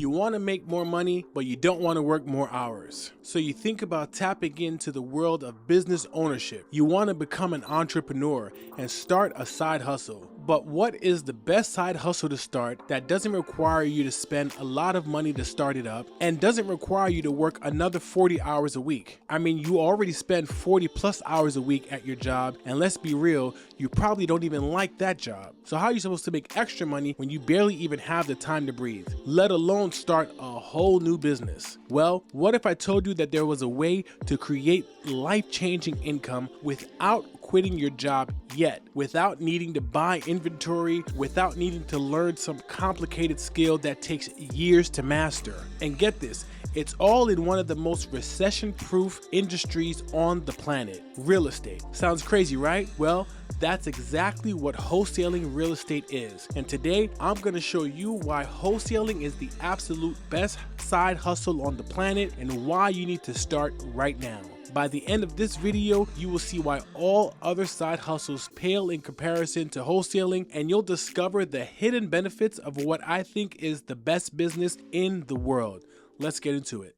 You want to make more money, but you don't want to work more hours. So you think about tapping into the world of business ownership. You want to become an entrepreneur and start a side hustle. But what is the best side hustle to start that doesn't require you to spend a lot of money to start it up and doesn't require you to work another 40 hours a week? I mean, you already spend 40 plus hours a week at your job, and let's be real, you probably don't even like that job. So how are you supposed to make extra money when you barely even have the time to breathe, let alone start a whole new business? Well, what if I told you that there was a way to create life-changing income without quitting your job yet, without needing to buy inventory, without needing to learn some complicated skill that takes years to master? And get this, it's all in one of the most recession-proof industries on the planet, real estate. Sounds crazy, right? Well, that's exactly what wholesaling real estate is. And today, I'm going to show you why wholesaling is the absolute best side hustle on the planet and why you need to start right now. By the end of this video, you will see why all other side hustles pale in comparison to wholesaling, and you'll discover the hidden benefits of what I think is the best business in the world. Let's get into it.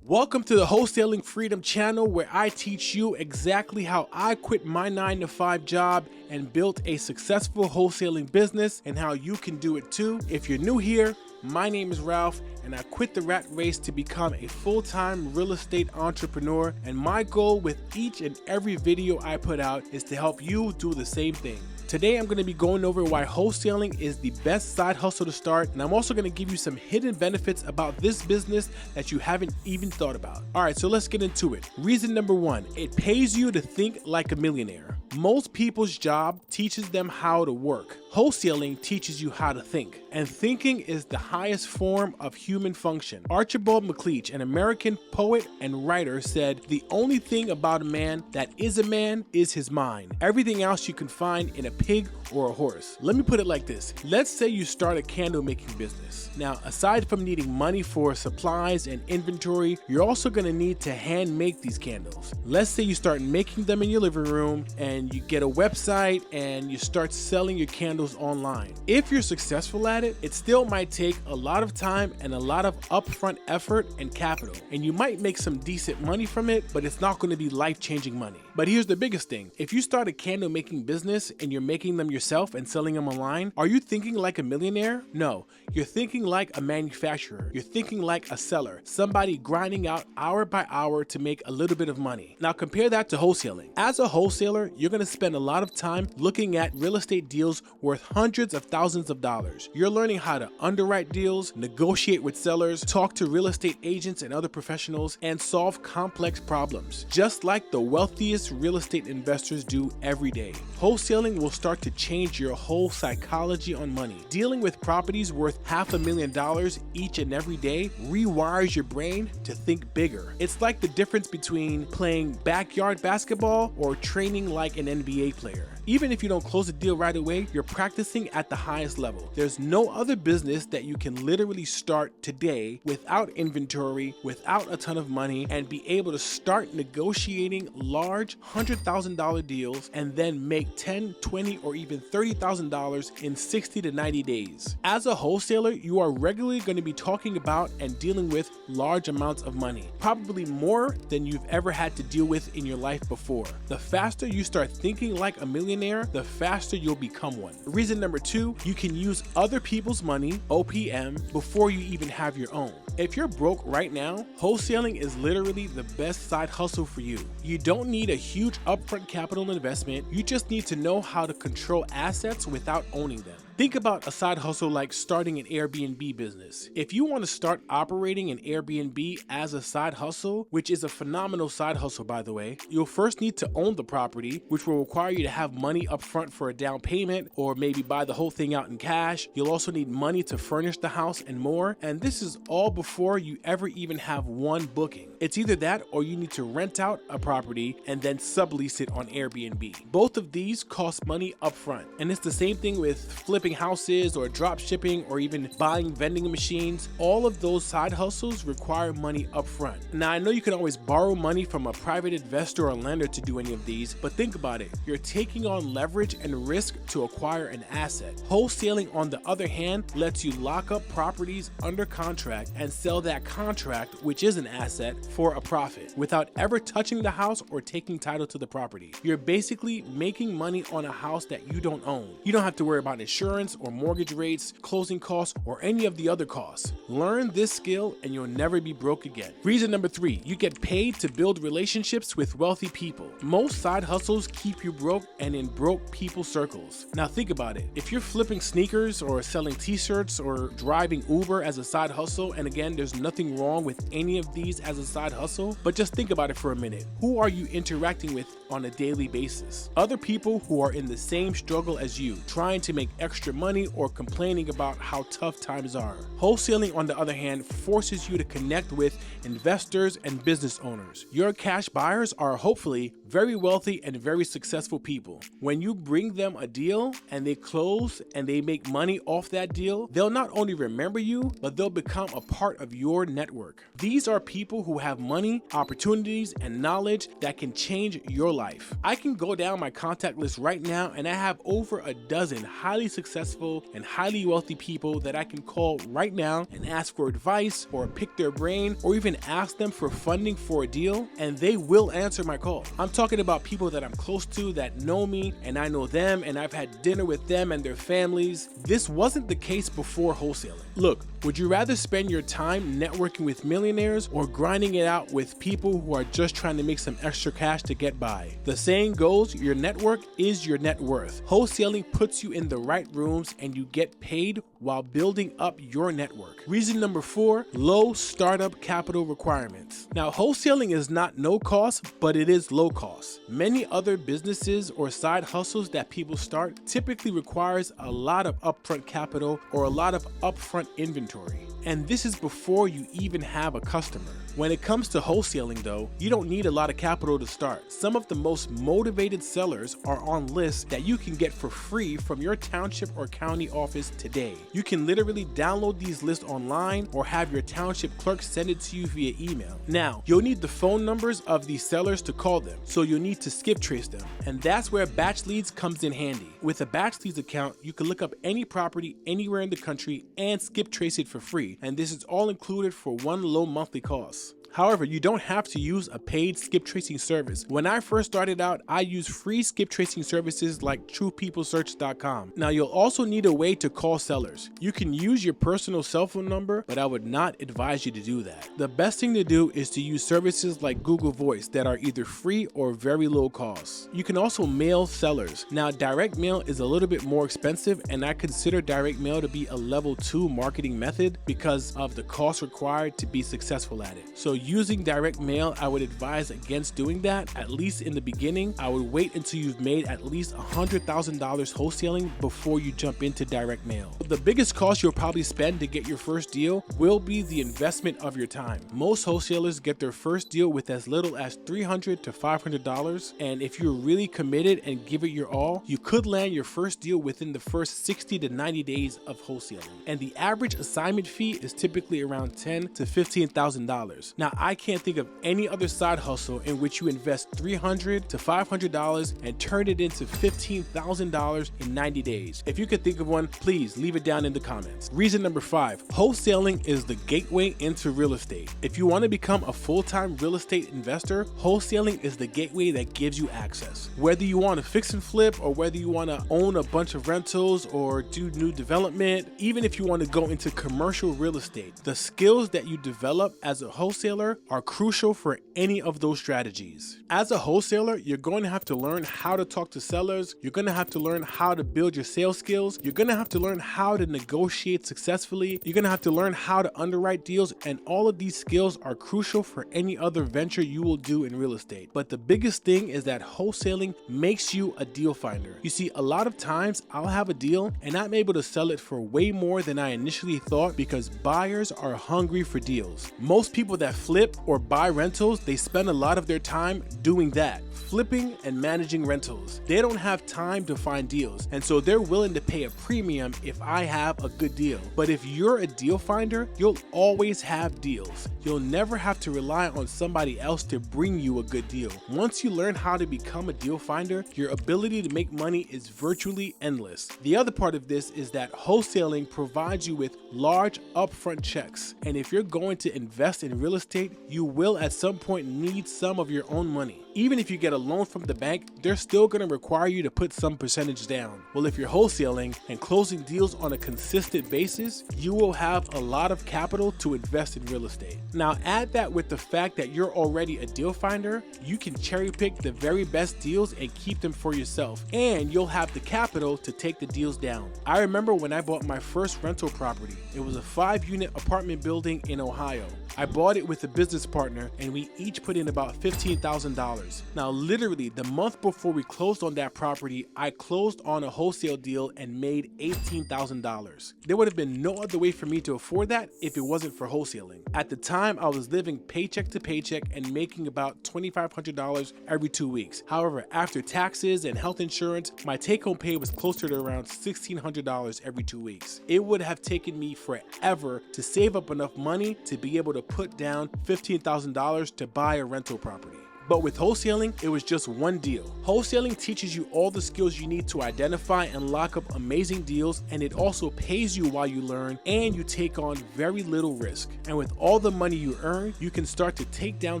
Welcome to the Wholesaling Freedom channel, where I teach you exactly how I quit my 9-to-5 job and built a successful wholesaling business, and how you can do it too. If you're new here, my name is Ralph, and I quit the rat race to become a full-time real estate entrepreneur, and my goal with each and every video I put out is to help you do the same thing. Today, I'm going to be going over why wholesaling is the best side hustle to start, and I'm also going to give you some hidden benefits about this business that you haven't even thought about. All right, so let's get into it. Reason number one, it pays you to think like a millionaire. Most people's job teaches them how to work. Wholesaling teaches you how to think, and thinking is the highest form of human function. Archibald MacLeish, an American poet and writer, said, "The only thing about a man that is a man is his mind. Everything else you can find in a pig or a horse." Let me put it like this. Let's say you start a candle making business. Now, aside from needing money for supplies and inventory, you're also going to need to hand make these candles. Let's say you start making them in your living room, and you get a website and you start selling your candles online. If you're successful at it, it still might take a lot of time and a lot of upfront effort and capital, and you might make some decent money from it, but it's not going to be life-changing money. But here's the biggest thing. If you start a candle making business and you're making them yourself and selling them online, are you thinking like a millionaire? No, you're thinking like a manufacturer. You're thinking like a seller, somebody grinding out hour by hour to make a little bit of money. Now compare that to wholesaling. As a wholesaler, you're going to spend a lot of time looking at real estate deals worth hundreds of thousands of dollars. You're learning how to underwrite deals, negotiate with sellers, talk to real estate agents and other professionals, and solve complex problems, just like the wealthiest real estate investors do every day. Wholesaling will start to change your whole psychology on money. Dealing with properties worth $500,000 each and every day rewires your brain to think bigger. It's like the difference between playing backyard basketball or training like an NBA player. Even if you don't close a deal right away, you're practicing at the highest level. There's no other business that you can literally start today without inventory, without a ton of money, and be able to start negotiating large $100,000 deals and then make $10, $20, or even $30,000 in 60 to 90 days. As a wholesaler, you are regularly going to be talking about and dealing with large amounts of money, probably more than you've ever had to deal with in your life before. The faster you start thinking like a millionaire, the faster you'll become one. Reason number two, you can use other people's money, OPM, before you even have your own. If you're broke right now, wholesaling is literally the best side hustle for you. You don't need a huge upfront capital investment. You just need to know how to control assets without owning them. Think about a side hustle like starting an Airbnb business. If you want to start operating an Airbnb as a side hustle, which is a phenomenal side hustle by the way, you'll first need to own the property, which will require you to have money up front for a down payment or maybe buy the whole thing out in cash. You'll also need money to furnish the house and more, and this is all before you ever even have one booking. It's either that or you need to rent out a property and then then sublease it on Airbnb. Both of these cost money upfront, and it's the same thing with flipping houses or drop shipping or even buying vending machines. All of those side hustles require money upfront. Now, I know you can always borrow money from a private investor or lender to do any of these, but think about it. You're taking on leverage and risk to acquire an asset. Wholesaling, on the other hand, lets you lock up properties under contract and sell that contract, which is an asset, for a profit without ever touching the house or taking title to the property. You're basically making money on a house that you don't own. You don't have to worry about insurance or mortgage rates, closing costs, or any of the other costs. Learn this skill and you'll never be broke again. Reason number 3, you get paid to build relationships with wealthy people. Most side hustles keep you broke and in broke people circles. Now think about it. If you're flipping sneakers or selling t-shirts or driving Uber as a side hustle, and again, there's nothing wrong with any of these as a side hustle, but just think about it for a minute. Who are you interacting with on a daily basis? Other people who are in the same struggle as you, trying to make extra money or complaining about how tough times are. Wholesaling, on the other hand, forces you to connect with investors and business owners. Your cash buyers are hopefully very wealthy and very successful people. When you bring them a deal and they close and they make money off that deal, they'll not only remember you, but they'll become a part of your network. These are people who have money, opportunities, and knowledge that can change your life. I can go down my contact list right now and I have over a dozen highly successful and highly wealthy people that I can call right now and ask for advice or pick their brain or even ask them for funding for a deal, and they will answer my call. I'm talking about people that I'm close to, that know me and I know them, and I've had dinner with them and their families. This wasn't the case before wholesaling. Look, would you rather spend your time networking with millionaires or grinding it out with people who are just trying to make some extra cash to get by? The saying goes, your network is your net worth. Wholesaling puts you in the right rooms and you get paid while building up your network. Reason number 4, low startup capital requirements. Now, wholesaling is not no cost, but it is low cost. Many other businesses or side hustles that people start typically requires a lot of upfront capital or a lot of upfront inventory. And this is before you even have a customer. When it comes to wholesaling though, you don't need a lot of capital to start. Some of the most motivated sellers are on lists that you can get for free from your township or county office today. You can literally download these lists online or have your township clerk send it to you via email. Now, you'll need the phone numbers of these sellers to call them, so you'll need to skip trace them. And that's where Batch Leads comes in handy. With a Batch Leads account, you can look up any property anywhere in the country and skip trace it for free. And this is all included for one low monthly cost. However, you don't have to use a paid skip tracing service. When I first started out, I used free skip tracing services like TruePeopleSearch.com. Now, you'll also need a way to call sellers. You can use your personal cell phone number, but I would not advise you to do that. The best thing to do is to use services like Google Voice that are either free or very low cost. You can also mail sellers. Now, direct mail is a little bit more expensive, and I consider direct mail to be a level 2 marketing method because of the cost required to be successful at it. So using direct mail, I would advise against doing that, at least in the beginning. I would wait until you've made at least $100,000 wholesaling before you jump into direct mail. The biggest cost you'll probably spend to get your first deal will be the investment of your time. Most wholesalers get their first deal with as little as $300 to $500, and if you're really committed and give it your all, you could land your first deal within the first 60 to 90 days of wholesaling. And the average assignment fee is typically around $10,000 to $15,000. Now, I can't think of any other side hustle in which you invest $300 to $500 and turn it into $15,000 in 90 days. If you could think of one, please leave it down in the comments. Reason number 5, wholesaling is the gateway into real estate. If you want to become a full-time real estate investor, wholesaling is the gateway that gives you access. Whether you want to fix and flip or whether you want to own a bunch of rentals or do new development, even if you want to go into commercial real estate, the skills that you develop as a wholesaler are crucial for any of those strategies. As a wholesaler, you're going to have to learn how to talk to sellers. You're going to have to learn how to build your sales skills. You're going to have to learn how to negotiate successfully. You're going to have to learn how to underwrite deals, and all of these skills are crucial for any other venture you will do in real estate. But the biggest thing is that wholesaling makes you a deal finder. You see, a lot of times I'll have a deal and I'm able to sell it for way more than I initially thought because buyers are hungry for deals. Most people that flip or buy rentals, they spend a lot of their time doing that, flipping and managing rentals. They don't have time to find deals, and so they're willing to pay a premium if I have a good deal. But if you're a deal finder, you'll always have deals. You'll never have to rely on somebody else to bring you a good deal. Once you learn how to become a deal finder, your ability to make money is virtually endless. The other part of this is that wholesaling provides you with large upfront checks, and if you're going to invest in real estate, you will at some point need some of your own money. Even if you get a loan from the bank, they're still going to require you to put some percentage down. Well, if you're wholesaling and closing deals on a consistent basis, you will have a lot of capital to invest in real estate. Now, add that with the fact that you're already a deal finder, you can cherry pick the very best deals and keep them for yourself, and you'll have the capital to take the deals down. I remember when I bought my first rental property. It was a 5-unit apartment building in Ohio. I bought it with a business partner, and we each put in about $15,000. Now, literally the month before we closed on that property, I closed on a wholesale deal and made $18,000. There would have been no other way for me to afford that if it wasn't for wholesaling. At the time, I was living paycheck to paycheck and making about $2,500 every 2 weeks. However, after taxes and health insurance, my take-home pay was closer to around $1,600 every 2 weeks. It would have taken me forever to save up enough money to be able to put down $15,000 to buy a rental property. But with wholesaling, it was just one deal. Wholesaling teaches you all the skills you need to identify and lock up amazing deals, and it also pays you while you learn, and you take on very little risk. And with all the money you earn, you can start to take down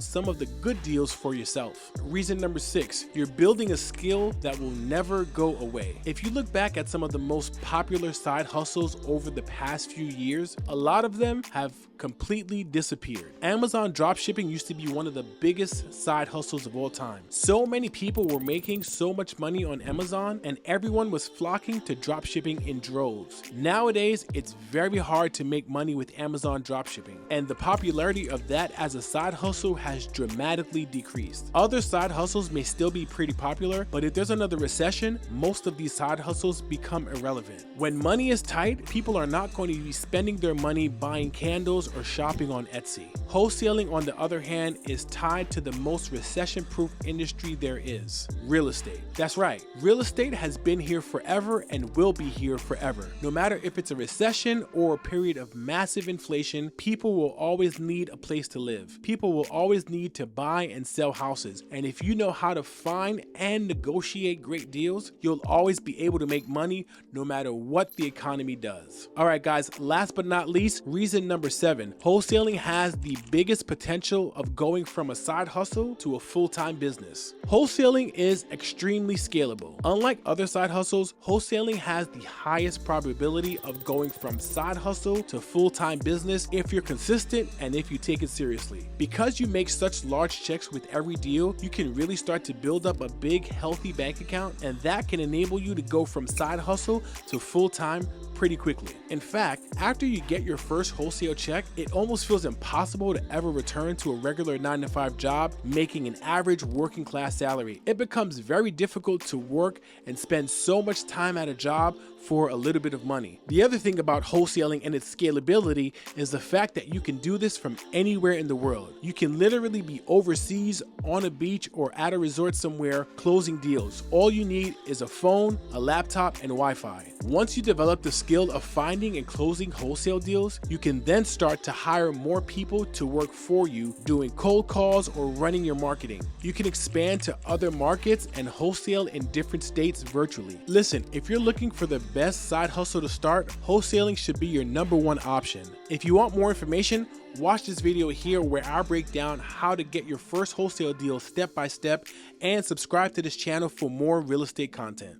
some of the good deals for yourself. Reason number 6, you're building a skill that will never go away. If you look back at some of the most popular side hustles over the past few years, a lot of them have completely disappeared. Amazon dropshipping used to be one of the biggest side hustles of all time. So many people were making so much money on Amazon, and everyone was flocking to dropshipping in droves. Nowadays, it's very hard to make money with Amazon dropshipping, and the popularity of that as a side hustle has dramatically decreased. Other side hustles may still be pretty popular, but if there's another recession, most of these side hustles become irrelevant. When money is tight, people are not going to be spending their money buying candles or shopping on Etsy. Wholesaling, on the other hand, is tied to the most recession-proof industry there is, real estate. That's right, real estate has been here forever and will be here forever. No matter if it's a recession or a period of massive inflation, people will always need a place to live. People will always need to buy and sell houses. And if you know how to find and negotiate great deals, you'll always be able to make money no matter what the economy does. All right, guys, last but not least, reason number 7. Wholesaling has the biggest potential of going from a side hustle to a full-time business. Wholesaling is extremely scalable. Unlike other side hustles, wholesaling has the highest probability of going from side hustle to full-time business if you're consistent and if you take it seriously. Because you make such large checks with every deal, you can really start to build up a big, healthy bank account, and that can enable you to go from side hustle to full-time pretty quickly. In fact, after you get your first wholesale check, it almost feels impossible to ever return to a regular 9-to-5 job making an average working class salary. It becomes very difficult to work and spend so much time at a job for a little bit of money. The other thing about wholesaling and its scalability is the fact that you can do this from anywhere in the world. You can literally be overseas, on a beach, or at a resort somewhere closing deals. All you need is a phone, a laptop, and Wi-Fi. Once you develop the skill of finding and closing wholesale deals, you can then start to hire more people to work for you doing cold calls or running your marketing. You can expand to other markets and wholesale in different states virtually. Listen, if you're looking for the best side hustle to start, wholesaling should be your #1 option. If you want more information, watch this video here where I break down how to get your first wholesale deal step by step, and subscribe to this channel for more real estate content.